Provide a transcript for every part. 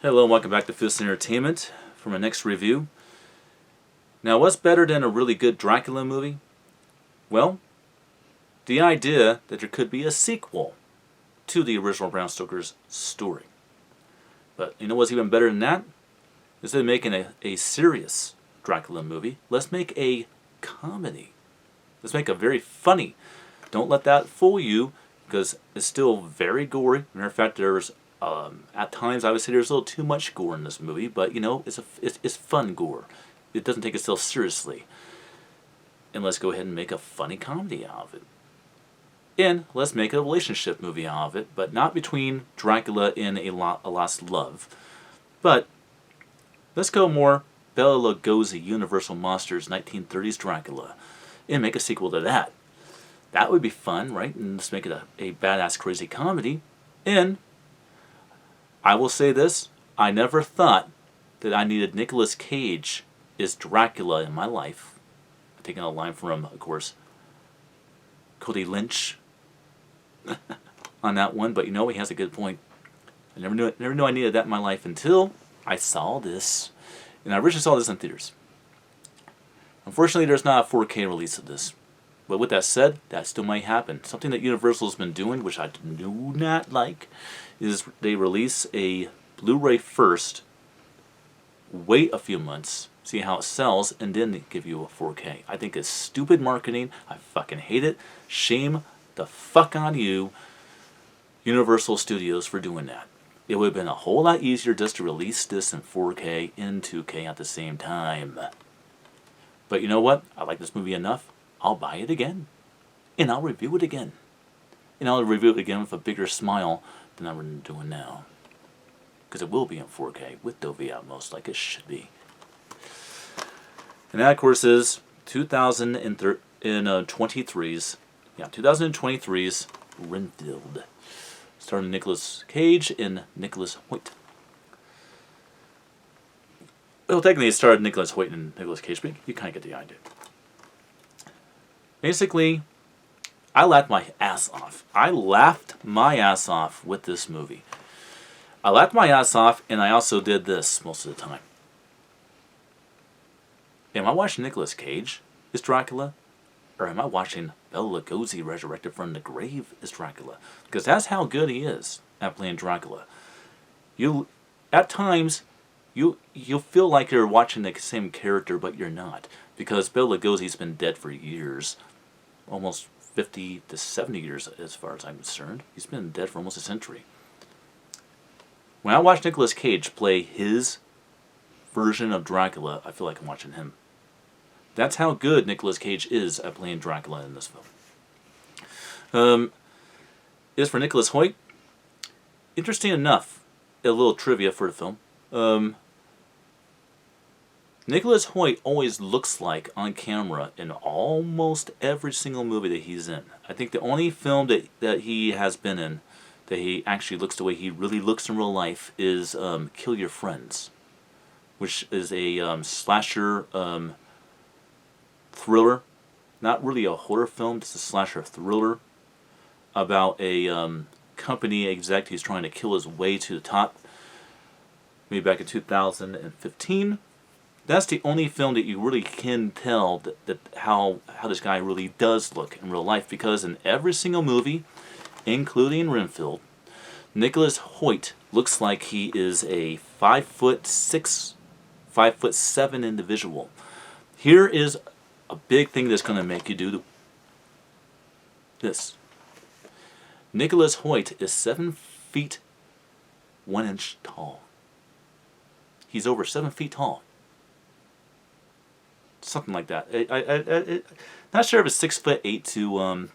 Hello and welcome back to Fist Entertainment for my next review. Now, what's better than a really good Dracula movie? Well, the idea that there could be a sequel to the original Bram Stoker's story. But you know what's even better than that? Instead of making a serious Dracula movie, let's make a comedy. Let's make a very funny. Don't let that fool you, because it's still very gory. Matter of fact, there's at times I would say there's a little too much gore in this movie, but you know, it's fun gore. It doesn't take itself seriously. And let's go ahead and make a funny comedy out of it. And let's make a relationship movie out of it, but not between Dracula and a lost love. But let's go more Bela Lugosi, Universal Monsters, 1930s Dracula, and make a sequel to that. That would be fun, right? And let's make it a badass, crazy comedy. And I will say this, I never thought that I needed Nicolas Cage as Dracula in my life. I'm taking a line from, of course, Cody Lynch on that one, but you know, he has a good point. I never knew I needed that in my life until I saw this. And I originally saw this in theaters. Unfortunately, there's not a 4K release of this. But with that said, that still might happen. Something that Universal has been doing, which I do not like, is they release a Blu-ray first, wait a few months, see how it sells, and then they give you a 4K. I think it's stupid marketing. I fucking hate it. Shame the fuck on you, Universal Studios, for doing that. It would have been a whole lot easier just to release this in 4K and 2K at the same time. But you know what? I like this movie enough. I'll buy it again. And I'll review it again. And I'll review it again with a bigger smile than I'm doing now. Because it will be in 4K with Dolby Atmos like it should be. And that, of course, is 2023's Renfield. Starring Nicolas Cage and Nicholas Hoult. Well, technically it starred Nicholas Hoult and Nicolas Cage, but you kind of get the idea. Basically, I laughed my ass off. I laughed my ass off with this movie. I laughed my ass off, and I also did this most of the time. Am I watching Nicolas Cage as Dracula? Or am I watching Bela Lugosi resurrected from the grave as Dracula? Because that's how good he is at playing Dracula. At times, you'll feel like you're watching the same character, but you're not. Because Bela Lugosi's been dead for years. Almost 50 to 70 years as far as I'm concerned. He's been dead for almost a century. When I watch Nicolas Cage play his version of Dracula, I feel like I'm watching him. That's how good Nicolas Cage is at playing Dracula in this film. As for Nicholas Hoult, interesting enough, a little trivia for the film. Nicholas Hoult always looks like on camera in almost every single movie that he's in. I think the only film that he has been in that he actually looks the way he really looks in real life is Kill Your Friends, which is a slasher thriller. Not really a horror film, just a slasher thriller about a company exec who's trying to kill his way to the top. Maybe back in 2015. That's the only film that you really can tell that how this guy really does look in real life, because in every single movie, including Renfield, Nicholas Hoult looks like he is a 5'6", 5'7" individual. Here is a big thing that's going to make you do this. Nicholas Hoult is 7 feet 1 inch tall. He's over 7 feet tall. Something like that. Not sure if it's 6'8" to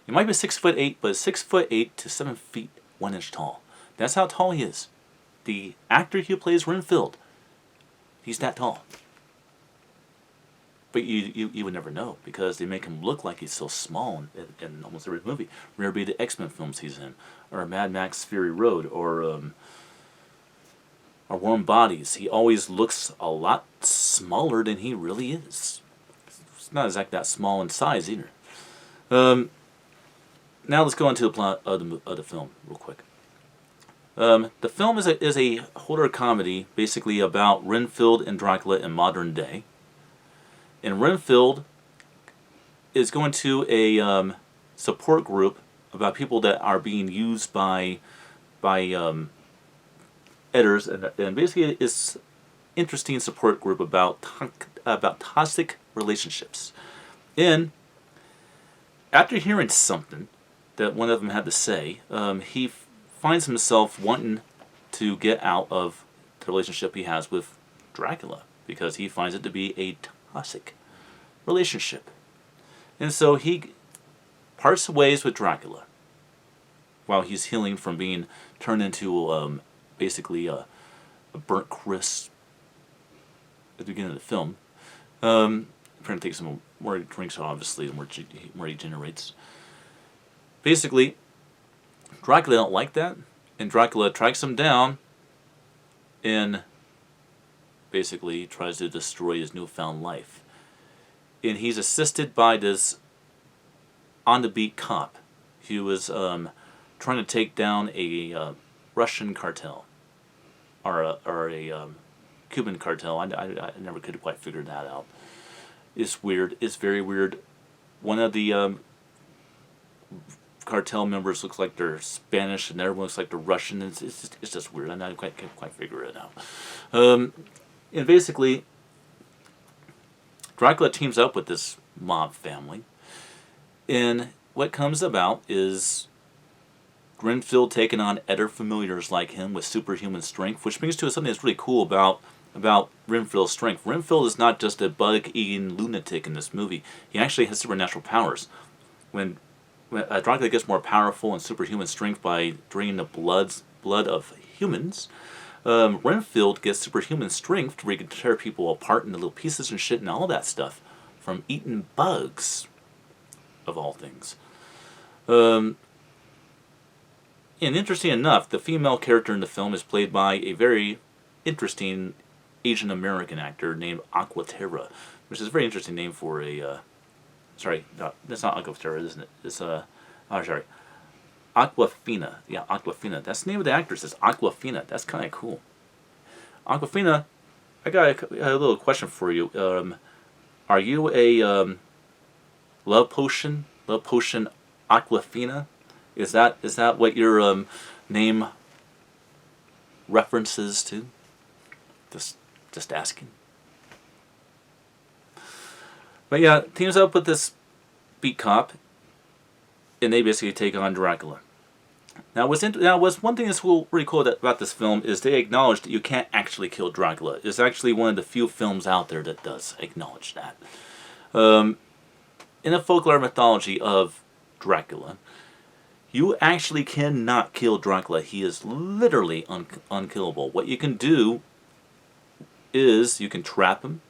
it might be 6'8", but 6'8" to 7 feet 1 inch tall. That's how tall he is. The actor who plays Renfield, he's that tall. But you would never know, because they make him look like he's so small in almost every movie. Whether it be the X-Men films he's in, or Mad Max Fury Road, or Warm Bodies. He always looks a lot smaller than he really is. He's not exactly that small in size either. Now let's go into the plot of the film real quick. The film is a horror comedy basically about Renfield and Dracula in modern day. And Renfield is going to a support group about people that are being used by editors, and basically it's interesting support group about toxic relationships. And after hearing something that one of them had to say, he finds himself wanting to get out of the relationship he has with Dracula because he finds it to be a toxic relationship. And so he parts ways with Dracula while he's healing from being turned into basically a burnt crisp at the beginning of the film. I'm trying to take some more drinks, obviously, the more he generates. Basically, Dracula don't like that, and Dracula tracks him down and basically tries to destroy his newfound life. And he's assisted by this on-the-beat cop who was trying to take down a Russian cartel or a Cuban cartel. I never could quite figure that out. It's weird. It's very weird. One of the cartel members looks like they're Spanish, and everyone looks like they're Russian. It's just weird. I can't quite figure it out. And basically, Dracula teams up with this mob family, and what comes about is Renfield taking on other familiars like him with superhuman strength, which brings to us something that's really cool about Renfield's strength. Renfield is not just a bug-eating lunatic in this movie. He actually has supernatural powers. When Dracula gets more powerful and superhuman strength by draining the blood of humans, Renfield gets superhuman strength where he can tear people apart into little pieces and shit and all that stuff from eating bugs, of all things. And interesting enough, the female character in the film is played by a very interesting Asian American actor named Aquaterra, which is a very interesting name for a. Sorry, no, that's not Aquaterra, isn't it? It's Aquafina. Yeah, Aquafina. That's the name of the actress. It's Aquafina. That's kind of cool. Aquafina, I got a little question for you. Are you a love potion Aquafina? Is that what your name references to? Just asking. But yeah, teams up with this beat cop, and they basically take on Dracula. Now, what's one thing that's really cool about this film is they acknowledge that you can't actually kill Dracula. It's actually one of the few films out there that does acknowledge that. In the folklore mythology of Dracula, you actually cannot kill Dracula. He is literally unkillable. What you can do is you can trap him,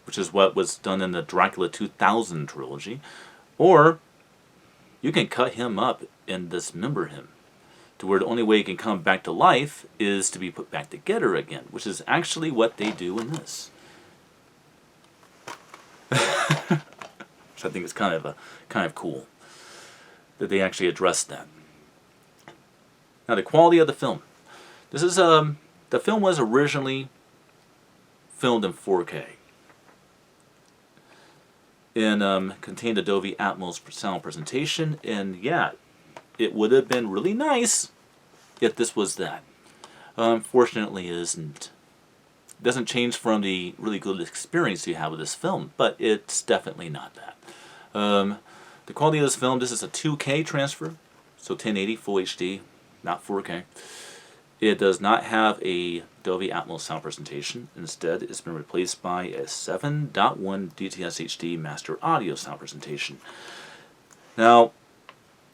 which is what was done in the Dracula 2000 trilogy, or you can cut him up and dismember him to where the only way he can come back to life is to be put back together again, which is actually what they do in this. Which I think is kind of cool that they actually addressed that. Now, the quality of the film. This is the film was originally filmed in 4K. And contained a Dolby Atmos sound presentation, and yeah, it would have been really nice if this was that. Unfortunately, it isn't. It doesn't change from the really good experience you have with this film, but it's definitely not that. The quality of this film, this is a 2K transfer, so 1080 Full HD, not 4K. It does not have a Dolby Atmos sound presentation. Instead, it's been replaced by a 7.1 DTS HD master audio sound presentation. Now,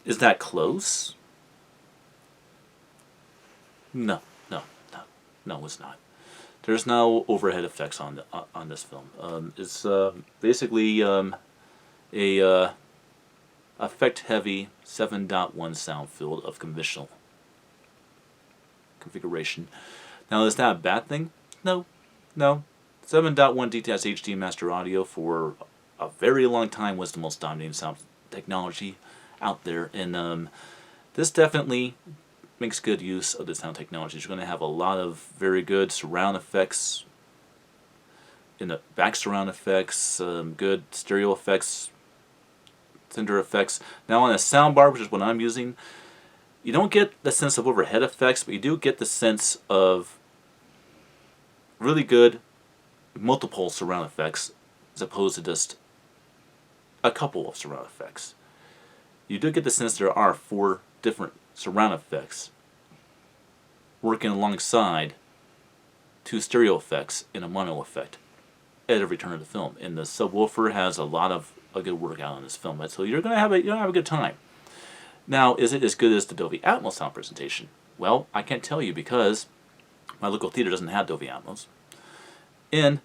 is that close? No, it's not. There's no overhead effects on this film. It's basically a effect-heavy 7.1 sound field of conventional configuration. Now, is that a bad thing? No. 7.1 DTS HD master audio for a very long time was the most dominating sound technology out there, and this definitely makes good use of the sound technology. You're going to have a lot of very good surround effects, in the back surround effects, good stereo effects, center effects. Now on a soundbar, which is what I'm using, you don't get the sense of overhead effects, but you do get the sense of really good multiple surround effects as opposed to just a couple of surround effects. You do get the sense there are 4 different surround effects working alongside 2 stereo effects in a mono effect at every turn of the film. And the subwoofer has a lot of a good workout on this film, so you're gonna have a good time. Now, is it as good as the Dolby Atmos sound presentation? Well, I can't tell you because my local theater doesn't have Dolby Atmos, and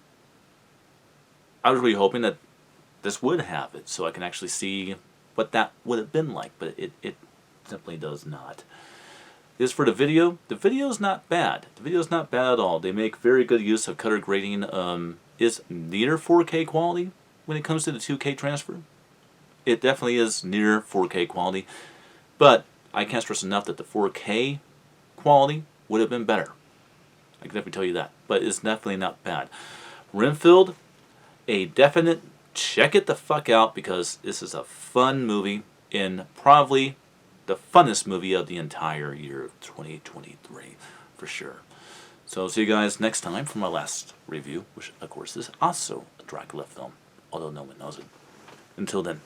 I was really hoping that this would have it, so I can actually see what that would have been like, but it simply does not. As for the video's not bad. The video's not bad at all. They make very good use of color grading. Is near 4K quality when it comes to the 2K transfer. It definitely is near 4K quality, but I can't stress enough that the 4K quality would have been better. I can definitely tell you that, but it's definitely not bad. Renfield, a definite check it the fuck out, because this is a fun movie, and probably the funnest movie of the entire year of 2023, for sure. So see you guys next time for my last review, which of course is also a Dracula film, although no one knows it. Until then.